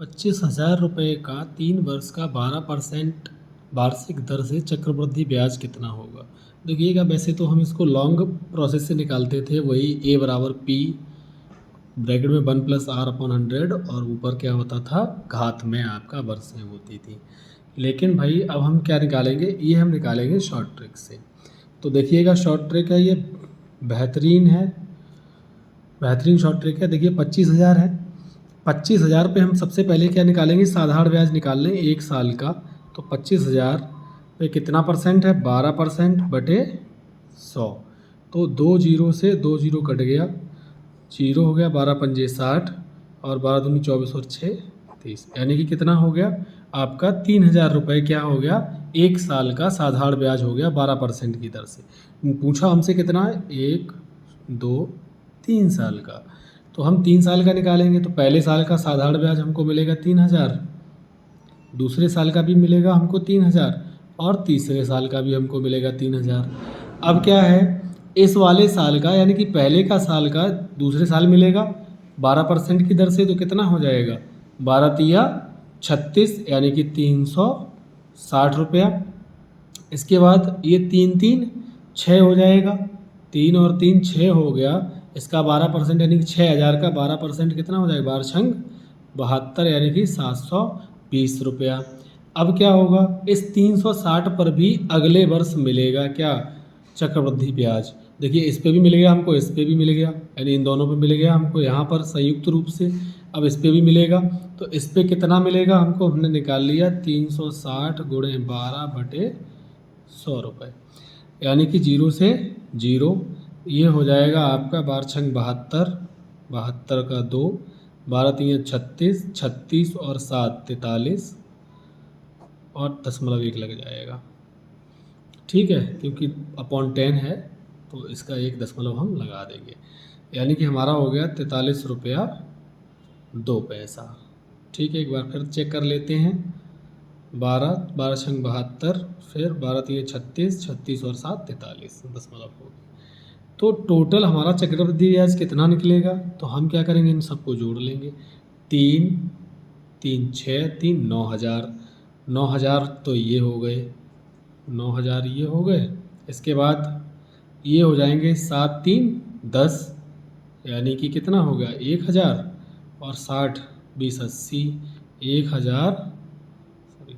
₹25,000 का 3 वर्ष का 12% वार्षिक दर से चक्रवृद्धि ब्याज कितना होगा। देखिएगा, वैसे तो हम इसको लॉन्ग प्रोसेस से निकालते थे, वही A बराबर P ब्रैकेट में 1+R/100 और ऊपर क्या होता था, घात में आपका वर्षें होती थी। लेकिन भाई अब हम क्या निकालेंगे, ये हम निकालेंगे शॉर्ट ट्रिक से। तो देखिएगा, शॉर्ट ट्रिक है ये, बेहतरीन है, बेहतरीन शॉर्ट ट्रिक है। देखिए 25,000 है, 25,000 पे हम सबसे पहले क्या निकालेंगे, साधारण ब्याज निकाल लें 1 साल का। तो 25,000 पे कितना परसेंट है, 12% बटे 100। तो 2 जीरो से 2 जीरो कट गया, जीरो हो गया, 12 पंजे 60 और 12 दूनी 24 और 6 30, यानी कि कितना हो गया आपका 3,000 क्या हो गया, 1 साल का साधारण ब्याज हो गया 12% की दर से। पूछा हमसे कितना है, 1 2 3 साल का। तो हम 3 साल का निकालेंगे तो पहले साल का साधारण ब्याज हमको मिलेगा 3,000, दूसरे साल का भी मिलेगा हमको 3,000 और तीसरे साल का भी हमको मिलेगा 3,000। अब क्या है, इस वाले साल का यानी कि पहले का साल का दूसरे साल मिलेगा 12% की दर से, तो कितना हो जाएगा, 12 तिया 36 यानी कि 360 रुपया। इसके बाद ये 3 3 6 हो जाएगा, 3 और 3 6 हो गया, इसका 12% यानी कि 6,000 का 12% कितना हो जाएगा, 12 छंग 72 यानी कि 720 रुपया। अब क्या होगा, इस 360 पर भी अगले वर्ष मिलेगा क्या, चक्रवृद्धि ब्याज। देखिए इस पे भी मिल गया हमको, इस पे भी मिल गया, यानी इन दोनों पे मिल गया हमको यहाँ पर संयुक्त रूप से। अब इस पे भी मिलेगा, तो इस पे कितना मिलेगा हमको, हमने निकाल लिया 360 गुणे 12 बटे 100 रुपये, यानी कि जीरो से जीरो, ये हो जाएगा आपका 12 छंग 72, 72 का 2, 12 तीन 36, 36 और 7 43 और 0.1 लग जाएगा। ठीक है, क्योंकि अपॉन 10 है तो इसका 1 दशमलव हम लगा देंगे, यानी कि हमारा हो गया 43 रुपया 2 पैसा। ठीक है, एक बार फिर चेक कर लेते हैं, 12 छंग 72, फिर 12 तीन 36, 36 और 7 43 दशमलव हो गया। तो टोटल हमारा चक्रवृद्धि ब्याज कितना निकलेगा, तो हम क्या करेंगे, इन सबको जोड़ लेंगे। 3 3 6 3 9,000, 9,000 तो ये हो गए, 9,000 ये हो गए। इसके बाद ये हो जाएंगे 7 3 10, यानी कि कितना हो गया 1,000 और 60 20 80, 1,000 सॉरी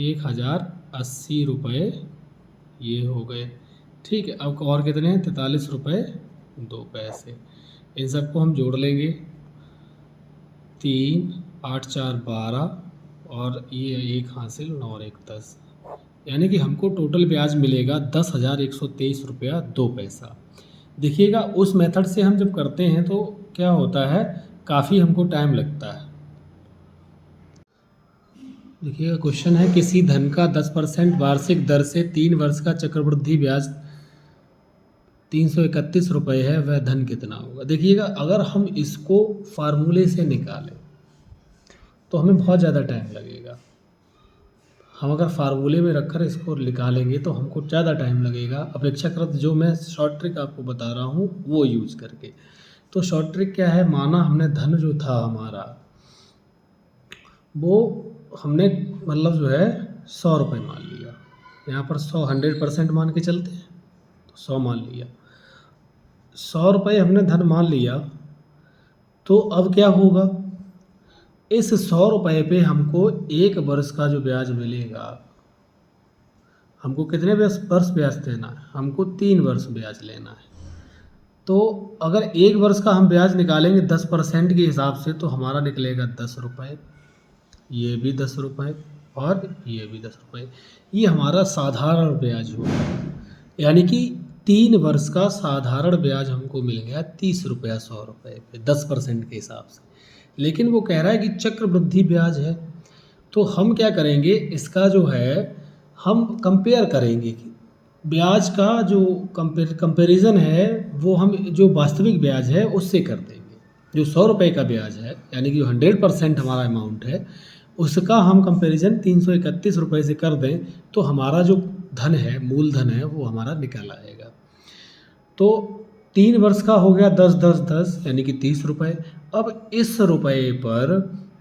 1,080 रुपये ये हो गए। ठीक है, अब और कितने हैं, 43 रुपये 2 पैसे। इन सबको हम जोड़ लेंगे, 3 8 4 12 और ये 1 हासिल 9 और 1 10, यानी कि हमको टोटल ब्याज मिलेगा 10,123 रुपया 2 पैसा। देखिएगा उस मेथड से हम जब करते हैं तो क्या होता है, काफ़ी हमको टाइम लगता है। देखिएगा क्वेश्चन है, किसी धन का 10% वार्षिक दर से 3 वर्ष का चक्रवृद्धि ब्याज 331 रुपये है, वह धन कितना होगा। देखिएगा अगर हम इसको फार्मूले से निकालें तो हमें बहुत ज़्यादा टाइम लगेगा। हम अगर फार्मूले में रखकर इसको निकालेंगे तो हमको ज़्यादा टाइम लगेगा अपेक्षाकृत जो मैं शॉर्ट ट्रिक आपको बता रहा हूँ वो यूज़ करके। तो शॉर्ट ट्रिक क्या है, माना हमने धन जो था हमारा वो हमने मतलब जो है 100 रुपये मान लिया, यहाँ पर 100 100% मान के चलते हैं तो 100 मान लिया, 100 रुपये हमने धन मान लिया। तो अब क्या होगा, इस 100 रुपये पे हमको 1 वर्ष का जो ब्याज मिलेगा, हमको कितने वर्ष ब्याज देना है, हमको 3 वर्ष ब्याज लेना है। तो अगर 1 वर्ष का हम ब्याज निकालेंगे 10% के हिसाब से तो हमारा निकलेगा 10 रुपये, ये भी 10 रुपये और ये भी 10 रुपये। ये हमारा साधारण ब्याज होगा, यानी कि 3 वर्ष का साधारण ब्याज हमको मिल गया 30 रुपया 100 रुपये पे 10% के हिसाब से। लेकिन वो कह रहा है कि चक्रवृद्धि ब्याज है, तो हम क्या करेंगे, इसका जो है हम कंपेयर करेंगे कि ब्याज का जो कंपेरिजन है वो हम जो वास्तविक ब्याज है उससे कर देंगे। जो 100 रुपये का ब्याज है यानी कि जो 100% हमारा अमाउंट है उसका हम कंपैरिजन 331 रुपये से कर दें तो हमारा जो धन है, मूलधन है, वो हमारा निकल आएगा। तो 3 वर्ष का हो गया 10 10 10 यानी कि 30 रुपये। अब इस रुपये पर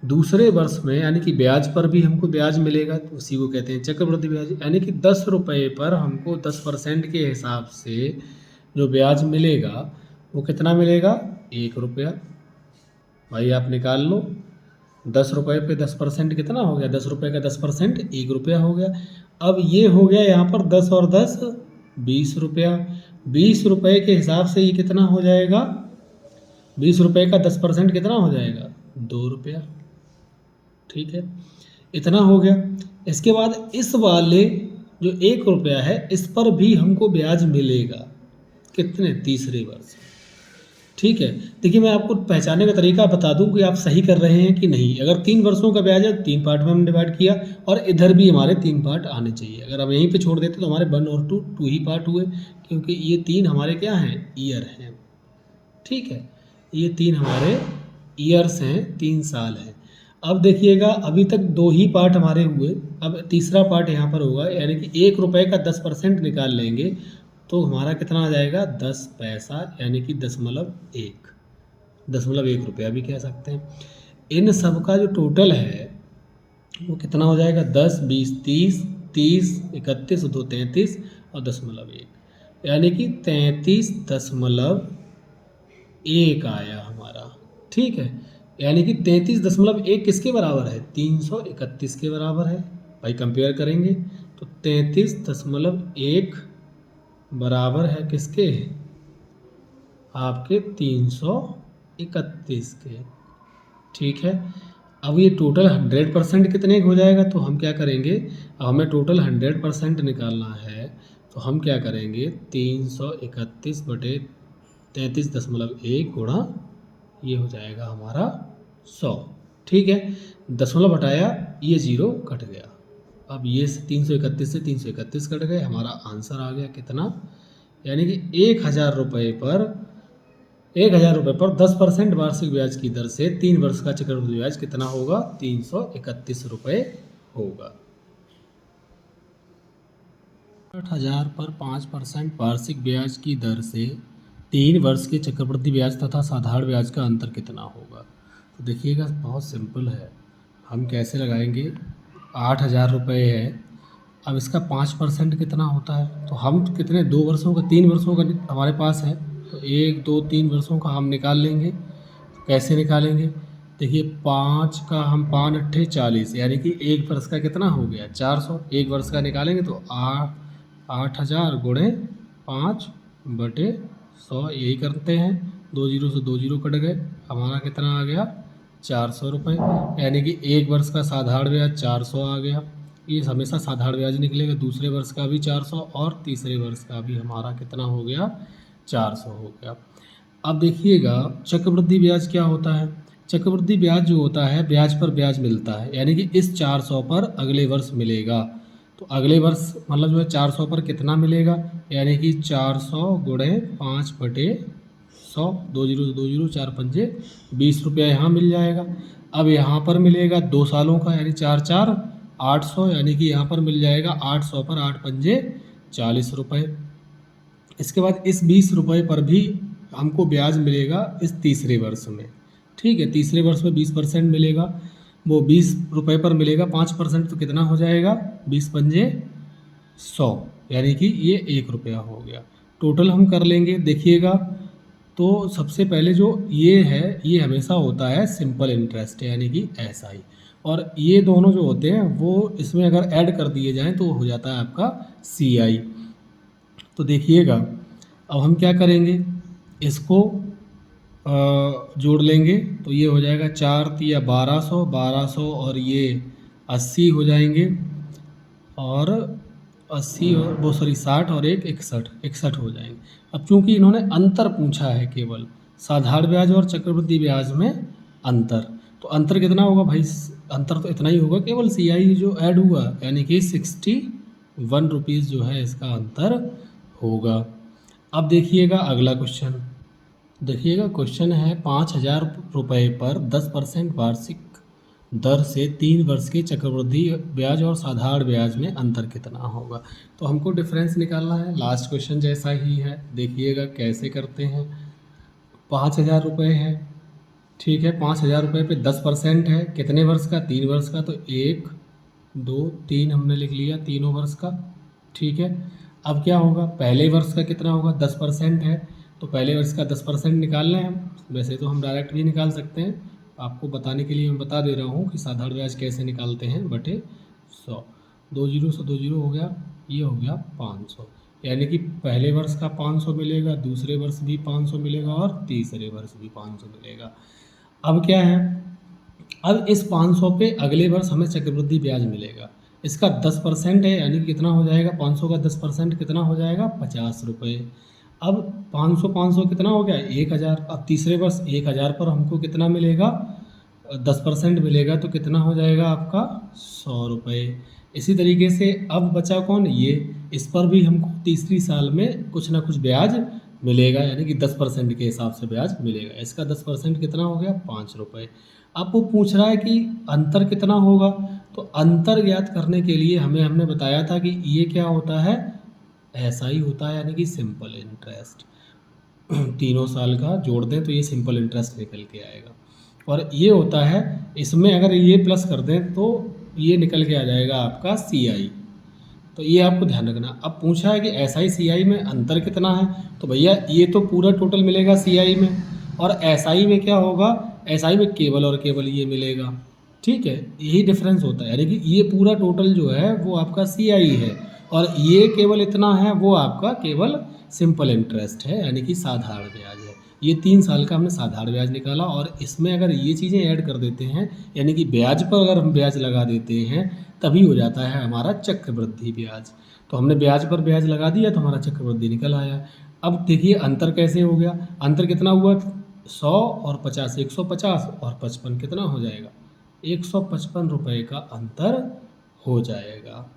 दूसरे वर्ष में यानी कि ब्याज पर भी हमको ब्याज मिलेगा, तो उसी को कहते हैं चक्रवृद्धि ब्याज। यानी कि 10 रुपये पर हमको 10% के हिसाब से जो ब्याज मिलेगा वो कितना मिलेगा, 1 रुपया। भाई आप निकाल लो, 10 रुपये पे 10% कितना हो गया, 10 रुपये का 10% 1 रुपया हो गया। अब ये हो गया यहाँ पर 10 और 10 20 रुपया। 20 रुपये के हिसाब से ये कितना हो जाएगा, 20 रुपये का 10% कितना हो जाएगा, 2 रुपया। ठीक है, इतना हो गया। इसके बाद इस वाले जो 1 रुपया है इस पर भी हमको ब्याज मिलेगा, कितने, तीसरे वर्ष। ठीक है, देखिए मैं आपको पहचानने का तरीका बता दूं कि आप सही कर रहे हैं कि नहीं। अगर 3 वर्षों का ब्याज है 3 पार्ट में हम डिवाइड किया, और इधर भी हमारे 3 पार्ट आने चाहिए। अगर हम यहीं पे छोड़ देते तो हमारे 1 और 2 ही पार्ट हुए, क्योंकि ये 3 हमारे क्या हैं, ईयर हैं। ठीक है, ये 3 हमारे ईयर्स हैं, 3 साल हैं। अब देखिएगा अभी तक 2 ही पार्ट हमारे हुए, अब तीसरा पार्ट यहाँ पर होगा, यानी कि 1 रुपये का 10% निकाल लेंगे तो हमारा कितना आ जाएगा, 10 पैसा, यानी कि 10.1 रुपया भी कह सकते हैं। इन सब का जो टोटल है वो कितना हो जाएगा, 10, 20, 30, 30, 31, 2, 33 और 0.1, यानी कि 33.1 आया हमारा। ठीक है, यानी कि 33.1 किसके बराबर है, 331 के बराबर है। भाई कंपेयर करेंगे तो 33.1 बराबर है किसके, आपके 331 के। ठीक है, अब ये टोटल 100% कितने हो जाएगा, तो हम क्या करेंगे, अब हमें टोटल 100% निकालना है, तो हम क्या करेंगे, 331 बटे 33.1 गुणा ये हो जाएगा हमारा 100। ठीक है, दशमलव हटाया, ये 0 कट गया। अब ये 331 से 331 कट गए, हमारा आंसर आ गया कितना, यानी कि 1000 रुपये पर 10% वार्षिक ब्याज की दर से 3 वर्ष का चक्रवृद्धि ब्याज कितना होगा, 331 रुपये होगा। 6000 पर 5% वार्षिक ब्याज की दर से 3 वर्ष के चक्रवृद्धि ब्याज तथा साधारण ब्याज का अंतर कितना होगा। तो देखिएगा बहुत सिंपल है, हम कैसे लगाएंगे, 8000 रुपये है, अब इसका 5% कितना होता है, तो हम कितने, 2 वर्षों का, 3 वर्षों का हमारे पास है, तो 1, 2, 3 वर्षों का हम निकाल लेंगे। तो कैसे निकालेंगे, देखिए 5 का हम 5 अट्ठे 40, यानी कि 1 वर्ष का कितना हो गया, 400। 1 वर्ष का निकालेंगे तो 8000 गुणे 5 बटे 100, यही करते हैं। 2 जीरो से 2 जीरो कट गए, हमारा कितना आ गया, 400 रुपये। यानी कि 1 वर्ष का साधारण ब्याज 400 आ गया, ये हमेशा साधारण ब्याज निकलेगा। दूसरे वर्ष का भी 400 और तीसरे वर्ष का भी हमारा कितना हो गया, 400 हो गया। अब देखिएगा चक्रवृद्धि ब्याज क्या होता है, चक्रवृद्धि ब्याज जो होता है ब्याज पर ब्याज मिलता है, यानी कि इस 400 पर अगले वर्ष मिलेगा। तो अगले वर्ष मतलब जो है 400 पर कितना मिलेगा, यानी कि 400 गुणे 5 बटे 100, 2 जीरो से 2 जीरो, 4 पंजे 20 रुपया यहाँ मिल जाएगा। अब यहाँ पर मिलेगा 2 सालों का, यानी 4 4 800, यानी कि यहाँ पर मिल जाएगा 800 पर 8 पंजे 40 रुपये। इसके बाद इस 20 रुपये पर भी हमको ब्याज मिलेगा इस तीसरे वर्ष में। ठीक है, तीसरे वर्ष में 20% मिलेगा, वो 20 रुपये पर मिलेगा 5%, तो कितना हो जाएगा, 20 पंजे 100, यानी कि ये 1 रुपया हो गया। टोटल हम कर लेंगे, देखिएगा तो सबसे पहले जो ये है ये हमेशा होता है सिंपल इंटरेस्ट, यानी कि SI, और ये दोनों जो होते हैं वो इसमें अगर ऐड कर दिए जाएं तो हो जाता है आपका CI। तो देखिएगा अब हम क्या करेंगे, इसको जोड़ लेंगे तो ये हो जाएगा 4 तिया 1200, 1200 और ये 80 हो जाएंगे, और 80 और वो 60 और 61 हो जाएंगे। अब चूंकि इन्होंने अंतर पूछा है, केवल साधारण ब्याज और चक्रवृद्धि ब्याज में अंतर, तो अंतर कितना होगा भाई, अंतर तो इतना ही होगा, केवल CI जो ऐड हुआ, यानी कि 61 रुपीज़ जो है इसका अंतर होगा। अब देखिएगा अगला क्वेश्चन, देखिएगा क्वेश्चन है 5000 रुपये पर 10% वार्षिक दर से 3 वर्ष के चक्रवृद्धि ब्याज और साधारण ब्याज में अंतर कितना होगा। तो हमको डिफरेंस निकालना है, लास्ट क्वेश्चन जैसा ही है, देखिएगा कैसे करते हैं। 5000 रुपये है, ठीक है, 5,000 रुपये पे 10% है, कितने वर्ष का? 3 वर्ष का। तो 1 2 3 हमने लिख लिया, तीनों वर्ष का। ठीक है, अब क्या होगा? पहले वर्ष का कितना होगा? 10% है, तो पहले वर्ष का 10% निकालना है हम। वैसे तो हम डायरेक्ट भी निकाल सकते हैं, आपको बताने के लिए मैं बता दे रहा हूँ कि साधारण ब्याज कैसे निकालते हैं। बटे 100, 2 जीरो से 2 जीरो हो गया, ये हो गया 500। यानी कि पहले वर्ष का 500 मिलेगा, दूसरे वर्ष भी 500 मिलेगा और तीसरे वर्ष भी 500 मिलेगा। अब क्या है? अब इस 500 पे अगले वर्ष हमें चक्रवृद्धि ब्याज मिलेगा। इसका 10% है, यानी कि कितना हो जाएगा? 500 का 10% कितना हो जाएगा? 50 रुपये। अब 500 कितना हो गया? 1,000। अब तीसरे वर्ष 1,000 पर हमको कितना मिलेगा? 10% मिलेगा, तो कितना हो जाएगा आपका? 100 रुपये। इसी तरीके से अब बचा कौन? ये। इस पर भी हमको तीसरी साल में कुछ ना कुछ ब्याज मिलेगा, यानी कि 10% के हिसाब से ब्याज मिलेगा। इसका 10% कितना हो गया? 5 रुपये। अब वो पूछ रहा है कि अंतर कितना होगा, तो अंतर ज्ञात करने के लिए हमने बताया था कि ये क्या होता है? ऐसा ही होता है, यानी कि सिंपल इंटरेस्ट। तीनों साल का जोड़ दें तो ये सिंपल इंटरेस्ट निकल के आएगा। और ये होता है, इसमें अगर ये प्लस कर दें तो ये निकल के आ जाएगा आपका CI। तो ये आपको ध्यान रखना। अब पूछा है कि SI CI में अंतर कितना है, तो भैया ये तो पूरा टोटल मिलेगा CI में, और SI में क्या होगा? SI में केवल और केवल ये मिलेगा। ठीक है, यही डिफरेंस होता है, यानी कि ये पूरा टोटल जो है वो आपका CI है, और ये केवल इतना है वो आपका केवल सिंपल इंटरेस्ट है, यानी कि साधारण ब्याज है। ये 3 साल का हमने साधारण ब्याज निकाला, और इसमें अगर ये चीज़ें ऐड कर देते हैं, यानी कि ब्याज पर अगर हम ब्याज लगा देते हैं, तभी हो जाता है हमारा चक्रवृद्धि ब्याज। तो हमने ब्याज पर ब्याज लगा दिया तो हमारा चक्रवृद्धि निकल आया। अब देखिए अंतर कैसे हो गया? अंतर कितना हुआ? 100 और 50, 150, और 55 कितना हो जाएगा? 155 रुपये का अंतर हो जाएगा।